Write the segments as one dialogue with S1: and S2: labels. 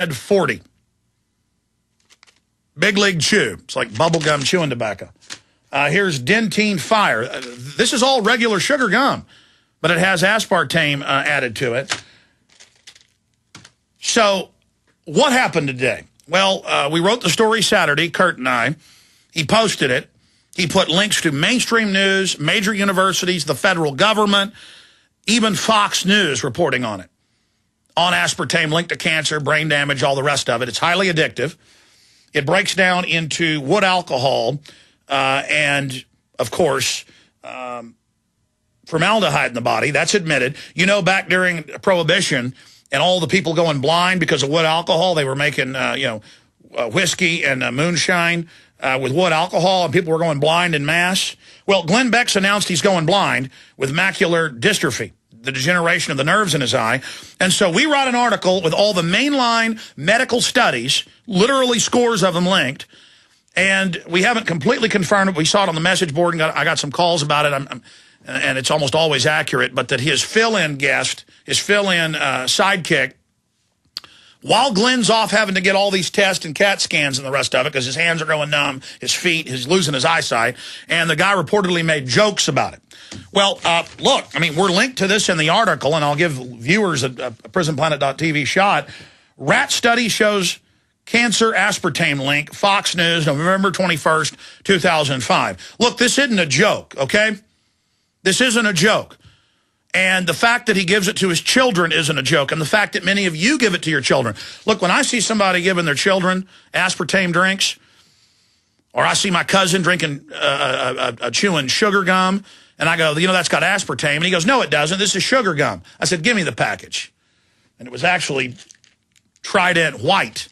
S1: Red 40. Big League Chew. It's like bubblegum chewing tobacco. Here's Dentine Fire. This is all regular sugar gum, but it has aspartame added to it. So what happened today? Well, we wrote the story Saturday, Kurt and I. He posted it. He put links to mainstream news, major universities, the federal government, even Fox News reporting on it. On aspartame linked to cancer, brain damage, all the rest of it. It's highly addictive. It breaks down into wood alcohol and, of course, formaldehyde in the body. That's admitted. You know, back during Prohibition and all the people going blind because of wood alcohol, they were making, whiskey and moonshine with wood alcohol, and people were going blind en masse. Well, Glenn Beck's announced he's going blind with macular dystrophy, the degeneration of the nerves in his eye. And so we wrote an article with all the mainline medical studies, literally scores of them linked, and we haven't completely confirmed it. We saw it on the message board, and I got some calls about it, and it's almost always accurate, but that his fill-in guest, his fill-in sidekick, while Glenn's off having to get all these tests and CAT scans and the rest of it because his hands are going numb, his feet, he's losing his eyesight, and the guy reportedly made jokes about it. Well, look, I mean, we're linked to this in the article, and I'll give viewers a PrisonPlanet.tv shot. Rat study shows cancer aspartame link, Fox News, November 21st, 2005. Look, this isn't a joke, okay? This isn't a joke. And the fact that he gives it to his children isn't a joke. And the fact that many of you give it to your children. Look, when I see somebody giving their children aspartame drinks, or I see my cousin drinking, chewing sugar gum, and I go, you know, that's got aspartame. And he goes, no, it doesn't. This is sugar gum. I said, give me the package. And it was actually Trident White.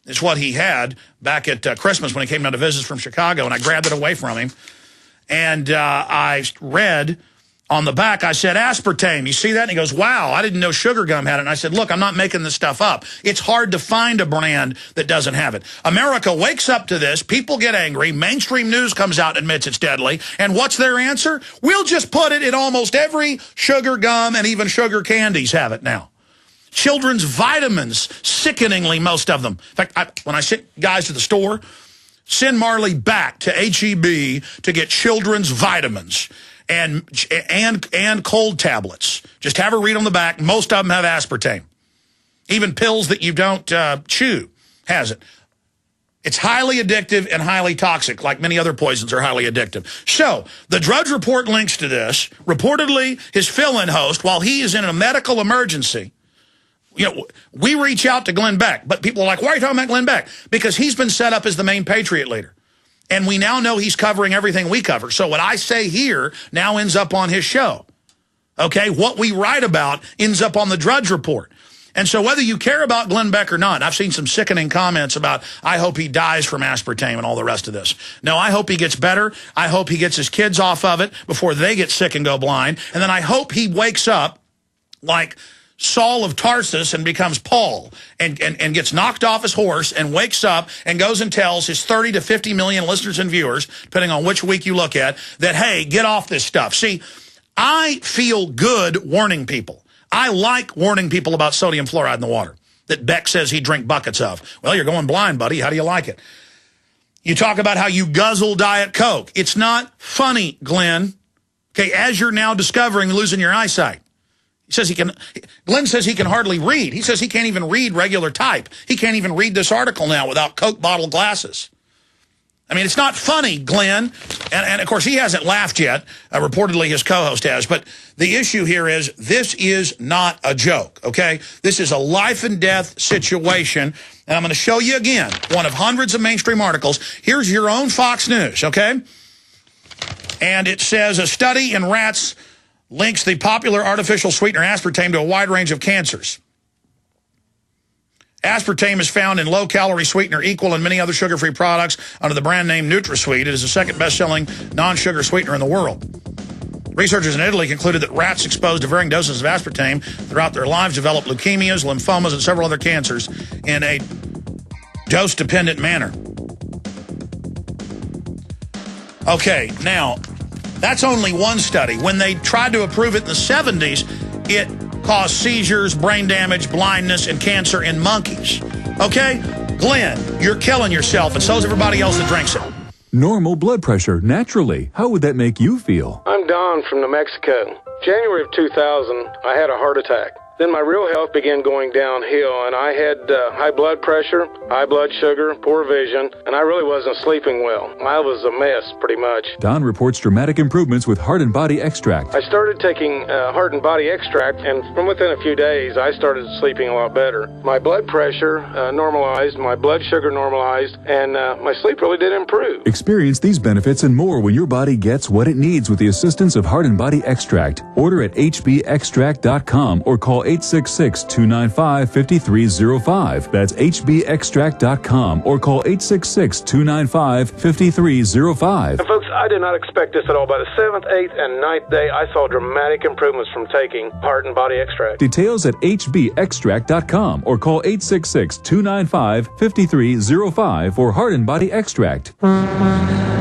S1: It's what he had back at Christmas when he came down to visit us from Chicago. And I grabbed it away from him. And I read on the back, I said, aspartame. You see that? And he goes, wow, I didn't know sugar gum had it. And I said, look, I'm not making this stuff up. It's hard to find a brand that doesn't have it. America wakes up to this. People get angry. Mainstream news comes out and admits it's deadly. And what's their answer? We'll just put it in almost every sugar gum, and even sugar candies have it now. Children's vitamins, sickeningly, most of them. In fact, when I sent guys to the store, send Marley back to HEB to get children's vitamins. And cold tablets. Just have her read on the back. Most of them have aspartame. Even pills that you don't chew has it. It's highly addictive and highly toxic, like many other poisons are highly addictive. So, the Drudge Report links to this. Reportedly, his fill-in host, while he is in a medical emergency, you know, we reach out to Glenn Beck, but people are like, why are you talking about Glenn Beck? Because he's been set up as the main patriot leader. And we now know he's covering everything we cover. So what I say here now ends up on his show. Okay? What we write about ends up on the Drudge Report. And so whether you care about Glenn Beck or not, I've seen some sickening comments about, I hope he dies from aspartame and all the rest of this. No, I hope he gets better. I hope he gets his kids off of it before they get sick and go blind. And then I hope he wakes up like Saul of Tarsus and becomes Paul and gets knocked off his horse and wakes up and goes and tells his 30 to 50 million listeners and viewers, depending on which week you look at, that, hey, get off this stuff. See, I feel good warning people. I like warning people about sodium fluoride in the water that Beck says he'd drink buckets of. Well, you're going blind, buddy. How do you like it? You talk about how you guzzle Diet Coke. It's not funny, Glenn. Okay, as you're now discovering losing your eyesight. He says Glenn says he can hardly read. He says he can't even read regular type. He can't even read this article now without Coke bottle glasses. I mean, it's not funny, Glenn. And of course, he hasn't laughed yet. Reportedly, his co-host has. But the issue here is this is not a joke, okay? This is a life and death situation. And I'm going to show you again one of hundreds of mainstream articles. Here's your own Fox News, okay? And it says a study in rats links the popular artificial sweetener aspartame to a wide range of cancers. Aspartame is found in low-calorie sweetener equal in many other sugar-free products under the brand name NutraSweet. It is the second best-selling non-sugar sweetener in the world. Researchers in Italy concluded that rats exposed to varying doses of aspartame throughout their lives developed leukemias, lymphomas, and several other cancers in a dose-dependent manner. Okay, now, that's only one study. When they tried to approve it in the 70s, it caused seizures, brain damage, blindness, and cancer in monkeys. Okay? Glenn, you're killing yourself, and so is everybody else that drinks it.
S2: Normal blood pressure, naturally. How would that make you feel?
S3: I'm Don from New Mexico. January of 2000, I had a heart attack. Then my real health began going downhill, and I had high blood pressure, high blood sugar, poor vision, and I really wasn't sleeping well. I was a mess, pretty much.
S2: Don reports dramatic improvements with Heart and Body Extract.
S3: I started taking Heart and Body Extract, and from within a few days, I started sleeping a lot better. My blood pressure normalized, my blood sugar normalized, and my sleep really did improve.
S2: Experience these benefits and more when your body gets what it needs with the assistance of Heart and Body Extract. Order at hbextract.com or call 866-295-5305. That's hbextract.com or call 866-295-5305.
S3: And folks, I did not expect this at all. By the 7th, 8th, and 9th day, I saw dramatic improvements from taking Heart and Body Extract.
S2: Details at hbextract.com or call 866-295-5305 for Heart and Body Extract.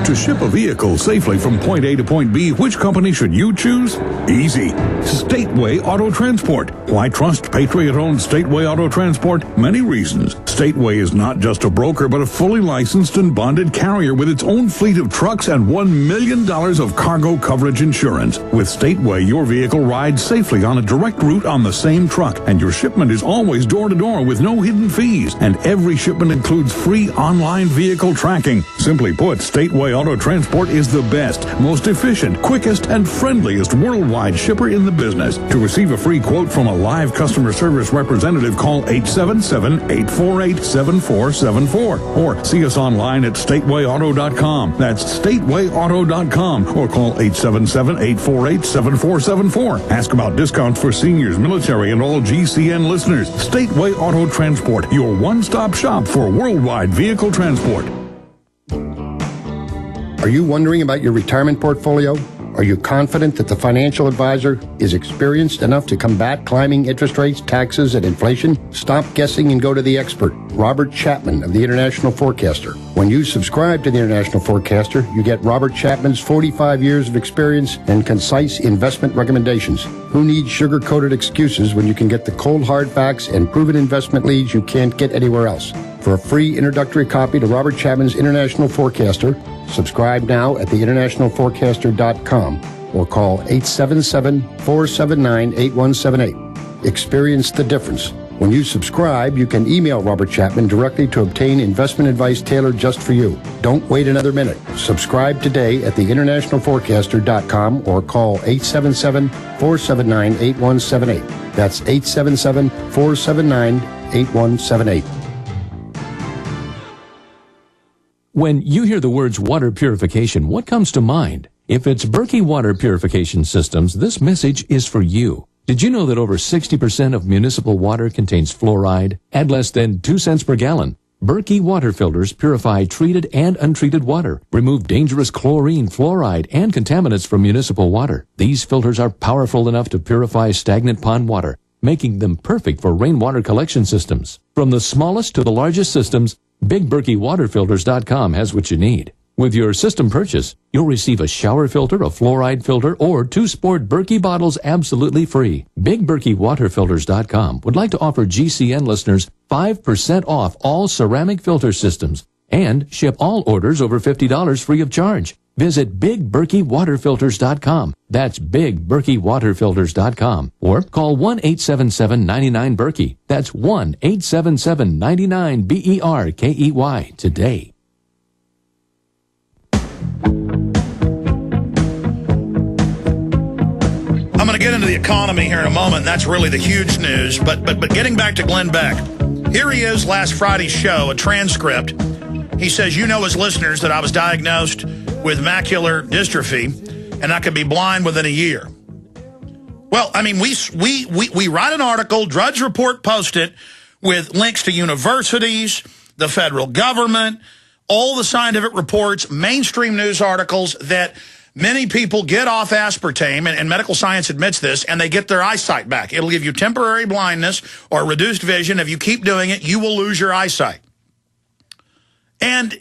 S4: To ship a vehicle safely from point A to point B, which company should you choose? Easy. Stateway Auto Transport. Why trust Patriot-owned Stateway Auto Transport? Many reasons. Stateway is not just a broker, but a fully licensed and bonded carrier with its own fleet of trucks and $1 million of cargo coverage insurance. With Stateway, your vehicle rides safely on a direct route on the same truck, and your shipment is always door-to-door with no hidden fees. And every shipment includes free online vehicle tracking. Simply put, Stateway Auto Transport is the best, most efficient, quickest, and friendliest worldwide shipper in the business. To receive a free quote from a live customer service representative, call 877-848-7474 or see us online at statewayauto.com. That's statewayauto.com or call 877-848-7474. Ask about discounts for seniors, military, and all GCN listeners. Stateway Auto Transport, your one-stop shop for worldwide vehicle transport.
S5: Are you wondering about your retirement portfolio? Are you confident that the financial advisor is experienced enough to combat climbing interest rates, taxes, and inflation? Stop guessing and go to the expert, Robert Chapman of the International Forecaster. When you subscribe to the International Forecaster, you get Robert Chapman's 45 years of experience and concise investment recommendations. Who needs sugar-coated excuses when you can get the cold hard facts and proven investment leads you can't get anywhere else? For a free introductory copy to Robert Chapman's International Forecaster, subscribe now at theinternationalforecaster.com or call 877-479-8178. Experience the difference. When you subscribe, you can email Robert Chapman directly to obtain investment advice tailored just for you. Don't wait another minute. Subscribe today at theinternationalforecaster.com or call 877-479-8178. That's 877-479-8178.
S6: When you hear the words water purification, what comes to mind? If it's Berkey Water Purification Systems, this message is for you. Did you know that over 60% of municipal water contains fluoride at less than 2 cents per gallon? Berkey water filters purify treated and untreated water, remove dangerous chlorine, fluoride, and contaminants from municipal water. These filters are powerful enough to purify stagnant pond water, making them perfect for rainwater collection systems. From the smallest to the largest systems, BigBerkeyWaterFilters.com has what you need. With your system purchase, you'll receive a shower filter, a fluoride filter, or 2 sport Berkey bottles absolutely free. BigBerkeyWaterFilters.com would like to offer GCN listeners 5% off all ceramic filter systems and ship all orders over $50 free of charge. Visit BigBerkeyWaterFilters.com. That's BigBerkeyWaterFilters.com. Or call 1-877-99-BERKEY. That's 1-877-99-BERKEY today.
S1: I'm going to get into the economy here in a moment. That's really the huge news. But getting back to Glenn Beck, here he is last Friday's show, a transcript. He says, you know as listeners that I was diagnosed with macular dystrophy and I could be blind within a year. Well, I mean, we write an article, Drudge Report post it with links to universities, the federal government, all the scientific reports, mainstream news articles that many people get off aspartame, and medical science admits this, and they get their eyesight back. It'll give you temporary blindness or reduced vision. If you keep doing it, you will lose your eyesight. And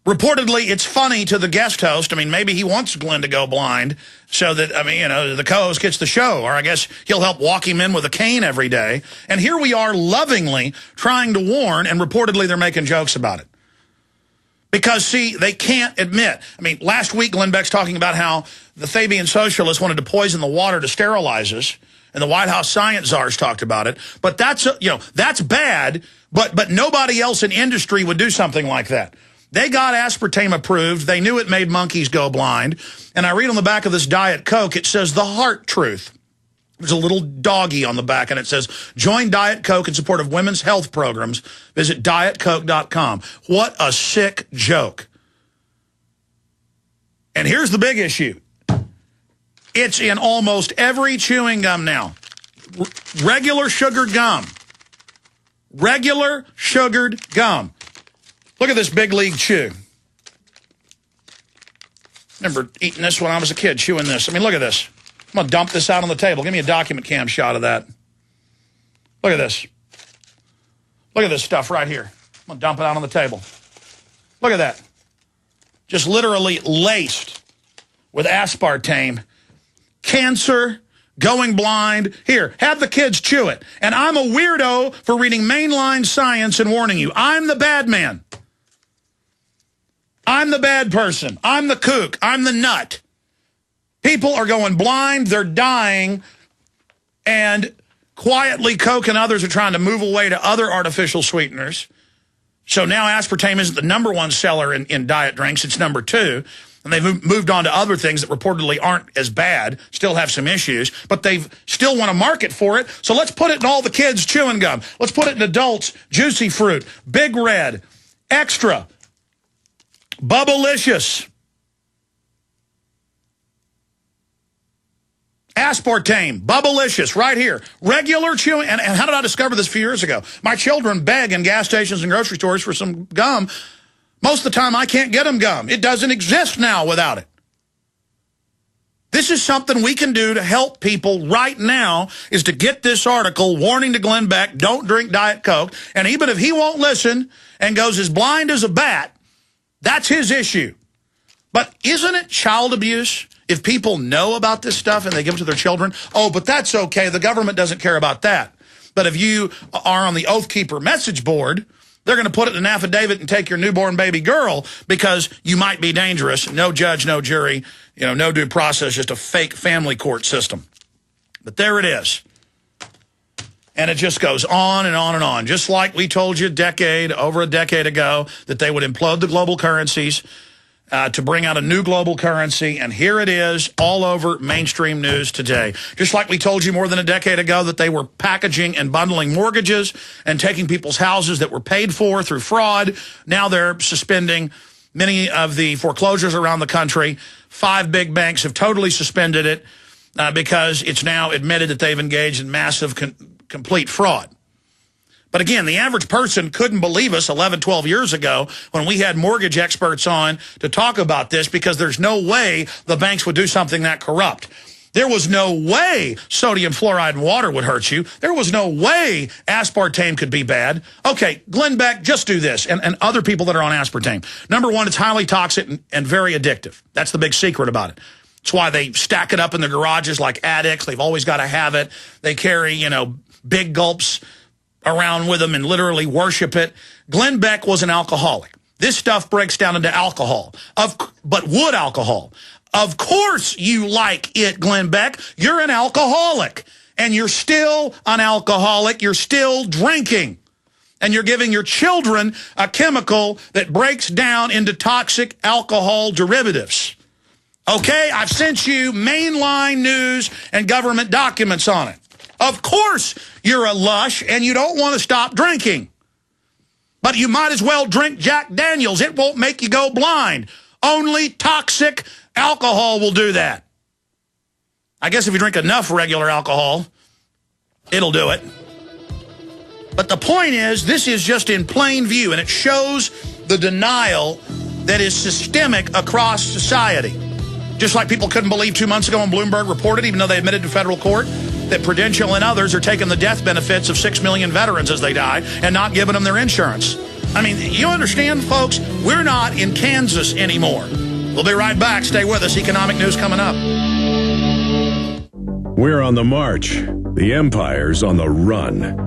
S1: Reportedly, it's funny to the guest host. I mean, maybe he wants Glenn to go blind so that, I mean, you know, the co-host gets the show. Or I guess he'll help walk him in with a cane every day. And here we are lovingly trying to warn, and reportedly they're making jokes about it. Because, see, they can't admit. I mean, last week Glenn Beck's talking about how the Fabian socialists wanted to poison the water to sterilize us. And the White House science czars talked about it. But that's, you know, that's bad. But nobody else in industry would do something like that. They got aspartame approved. They knew it made monkeys go blind. And I read on the back of this Diet Coke, it says the heart truth. There's a little doggy on the back, and it says, join Diet Coke in support of women's health programs. Visit dietcoke.com. What a sick joke. And here's the big issue. It's in almost every chewing gum now. Regular sugared gum. Regular sugared gum. Look at this Big League Chew. Remember eating this when I was a kid, chewing this. I mean, look at this. I'm going to dump this out on the table. Give me a document cam shot of that. Look at this. Look at this stuff right here. I'm going to dump it out on the table. Look at that. Just literally laced with aspartame. Cancer, going blind. Here, have the kids chew it. And I'm a weirdo for reading mainline science and warning you. I'm the bad man. I'm the bad person. I'm the kook. I'm the nut. People are going blind. They're dying. And quietly, Coke and others are trying to move away to other artificial sweeteners. So now aspartame isn't the #1 seller in diet drinks. It's #2. And they've moved on to other things that reportedly aren't as bad, still have some issues, but they still want to market for it. So let's put it in all the kids' chewing gum. Let's put it in adults' Juicy Fruit, Big Red, Extra, Bubblicious, aspartame, Bubblicious, right here. Regular chewing. And how did I discover this a few years ago? My children beg in gas stations and grocery stores for some gum. Most of the time, I can't get them gum. It doesn't exist now without it. This is something we can do to help people right now, is to get this article warning to Glenn Beck, don't drink Diet Coke. And even if he won't listen and goes as blind as a bat, that's his issue. But isn't it child abuse if people know about this stuff and they give it to their children? Oh, but that's okay. The government doesn't care about that. But if you are on the Oath Keeper message board, they're going to put it in an affidavit and take your newborn baby girl because you might be dangerous. No judge, no jury, you know, no due process, just a fake family court system. But there it is. And it just goes on and on and on. Just like we told you over a decade ago, that they would implode the global currencies to bring out a new global currency. And here it is all over mainstream news today. Just like we told you more than a decade ago that they were packaging and bundling mortgages and taking people's houses that were paid for through fraud. Now they're suspending many of the foreclosures around the country. 5 big banks have totally suspended it because it's now admitted that they've engaged in massive complete fraud. But again, the average person couldn't believe us 11, 12 years ago when we had mortgage experts on to talk about this, because there's no way the banks would do something that corrupt. There was no way sodium fluoride in water would hurt you. There was no way aspartame could be bad. Okay, Glenn Beck, just do this, and other people that are on aspartame. #1, it's highly toxic and very addictive. That's the big secret about it. That's why they stack it up in their garages like addicts. They've always got to have it. They carry, you know, big gulps around with them and literally worship it. Glenn Beck was an alcoholic. This stuff breaks down into alcohol, but wood alcohol. Of course you like it, Glenn Beck. You're an alcoholic, and you're still an alcoholic. You're still drinking, and you're giving your children a chemical that breaks down into toxic alcohol derivatives. Okay, I've sent you mainline news and government documents on it. Of course you're a lush and you don't want to stop drinking. But you might as well drink Jack Daniels. It won't make you go blind. Only toxic alcohol will do that. I guess if you drink enough regular alcohol, it'll do it. But the point is, this is just in plain view, and it shows the denial that is systemic across society. Just like people couldn't believe 2 months ago when Bloomberg reported, even though they admitted to federal court, that Prudential and others are taking the death benefits of 6 million veterans as they die and not giving them their insurance. I mean, you understand, folks? We're not in Kansas anymore. We'll be right back. Stay with us. Economic news coming up.
S7: We're on the march. The empire's on the run.